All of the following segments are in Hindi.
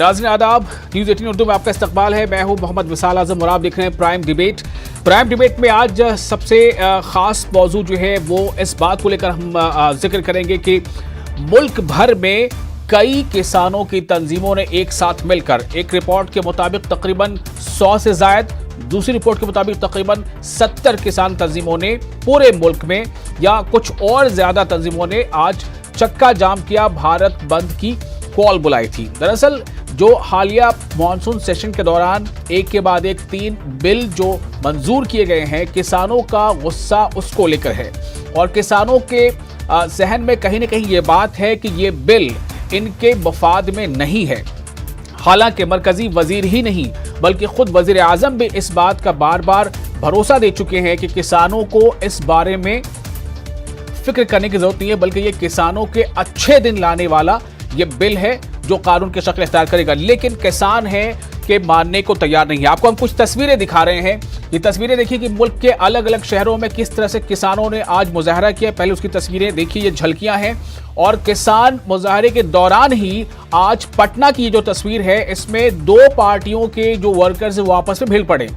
नाज़रीन आदाब, न्यूज़ 18 उर्दू में आपका इस्तकबाल है। मैं हूं मोहम्मद विसाल आजम और आप देख रहे हैं प्राइम डिबेट। प्राइम डिबेट में आज सबसे खास मौजू जो है वो इस बात को लेकर हम जिक्र करेंगे कि मुल्क भर में कई किसानों की तंजीमों ने एक साथ मिलकर, एक रिपोर्ट के मुताबिक तकरीबन 100 से जायद, दूसरी रिपोर्ट के मुताबिक तकरीबन 70 किसान तंजीमों ने पूरे मुल्क में या कुछ और ज्यादा तंजीमों ने आज चक्का जाम किया, भारत बंद की कॉल बुलाई थी। दरअसल जो हालिया मॉनसून सेशन के दौरान एक के बाद एक 3 बिल जो मंजूर किए गए हैं, किसानों का गुस्सा उसको लेकर है और किसानों के जहन में कहीं ना कहीं ये बात है कि ये बिल इनके मफाद में नहीं है। हालांकि मरकजी वजीर ही नहीं बल्कि खुद वजीर आजम भी इस बात का बार बार भरोसा दे चुके हैं कि किसानों को इस बारे में फिक्र करने की जरूरत नहीं है, बल्कि ये किसानों के अच्छे दिन लाने वाला ये बिल है जो कानून की शक्ल इख्तियार करेगा। लेकिन किसान हैं कि मानने को तैयार नहीं है। आपको हम कुछ तस्वीरें दिखा रहे हैं। ये तस्वीरें देखिए कि मुल्क के अलग अलग शहरों में किस तरह से किसानों ने आज मुजाहरा किया। पहले उसकी तस्वीरें देखिए, ये झलकियां हैं। और किसान मुजाहरे के दौरान ही आज पटना की जो तस्वीर है, इसमें 2 पार्टियों के जो वर्कर्स वो आपस में भिड़ पड़े।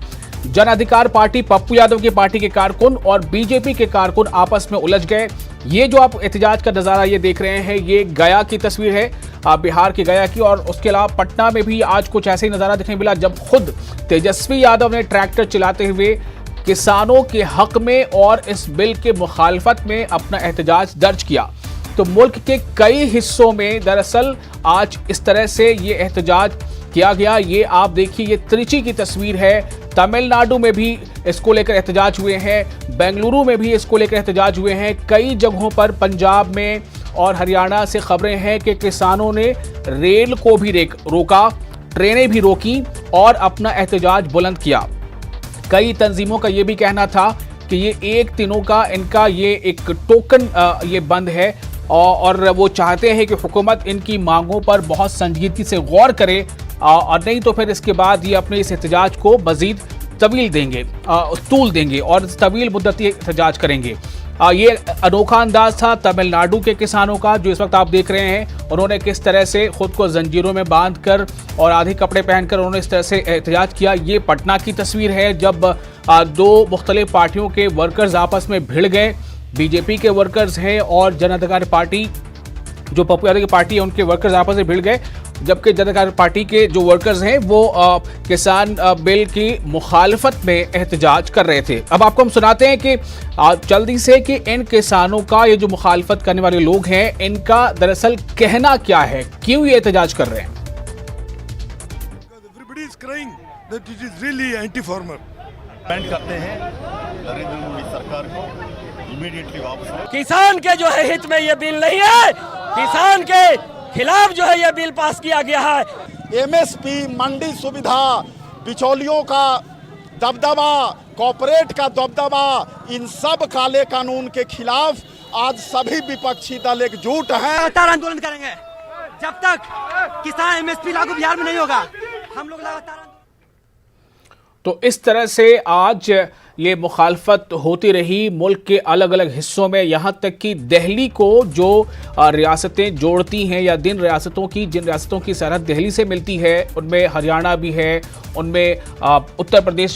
जन अधिकार पार्टी, पप्पू यादव की पार्टी के कारकुन और बीजेपी के कारकुन आपस में उलझ गए। ये जो आप एहतजाज का नजारा ये देख रहे हैं, ये गया की तस्वीर है, बिहार की गया की। और उसके अलावा पटना में भी आज कुछ ऐसे ही नजारा देखने मिला जब खुद तेजस्वी यादव ने ट्रैक्टर चलाते हुए किसानों के हक में और इस बिल के मुखालफत में अपना एहतजाज दर्ज किया। तो मुल्क के कई हिस्सों में दरअसल आज इस तरह से ये एहतजाज किया गया। ये आप देखिए, ये त्रिची की तस्वीर है। तमिलनाडु में भी इसको लेकर एहतजाज हुए हैं, बेंगलुरु में भी इसको लेकर एहतजाज हुए हैं। कई जगहों पर पंजाब में और हरियाणा से खबरें हैं कि किसानों ने रेल को भी रोका, ट्रेनें भी रोकी और अपना एहतजाज बुलंद किया। कई तंजीमों का ये भी कहना था कि ये 1 दिनों का इनका ये एक टोकन ये बंद है और वो चाहते हैं कि हुकूमत इनकी मांगों पर बहुत संजीदगी से गौर करे और नहीं तो फिर इसके बाद ये अपने इस एहतजाज को मजीद तूल देंगे और तवील मुद्दती एहतजाज करेंगे। ये अनोखा अंदाज था तमिलनाडु के किसानों का, जो इस वक्त आप देख रहे हैं। उन्होंने किस तरह से खुद को जंजीरों में बांधकर और आधे कपड़े पहनकर उन्होंने इस तरह से एहतजाज किया। ये पटना की तस्वीर है जब 2 मुख्तलिफ पार्टियों के वर्कर्स आपस में भिड़ गए। बीजेपी के वर्कर्स हैं और जन अधिकार पार्टी जो पप्पू यादव की पार्टी है, उनके वर्कर्स आपस में भिड़ गए, जबकि जन अधिकार पार्टी के जो वर्कर्स हैं वो किसान बिल की मुखालफत में एहतजाज कर रहे थे। अब आपको हम सुनाते हैं कि जल्दी से कि इन किसानों का, ये जो मुखालफत करने वाले लोग हैं, इनका दरअसल कहना क्या है, क्यों ये एहतजाज कर रहे हैं। करते हैं नरेंद्र मोदी सरकार को इमीडिएटली वापस। किसान के जो है हित में ये बिल नहीं है, किसान के खिलाफ जो है ये बिल पास किया गया है। एमएसपी, मंडी सुविधा, बिचौलियों का दबदबा, कॉर्पोरेट का दबदबा, इन सब काले कानून के खिलाफ आज सभी विपक्षी दल एकजुट हैं। लगातार आंदोलन करेंगे जब तक किसान एमएसपी लागू बिहार में नहीं होगा। हम लोग लगातार तो इस तरह से आज ये मुखालफत होती रही मुल्क के अलग अलग हिस्सों में, यहाँ तक कि दिल्ली को जो रियासतें जोड़ती हैं या जिन रियासतों की सरहद दिल्ली से मिलती है, उनमें हरियाणा भी है, उनमें उत्तर प्रदेश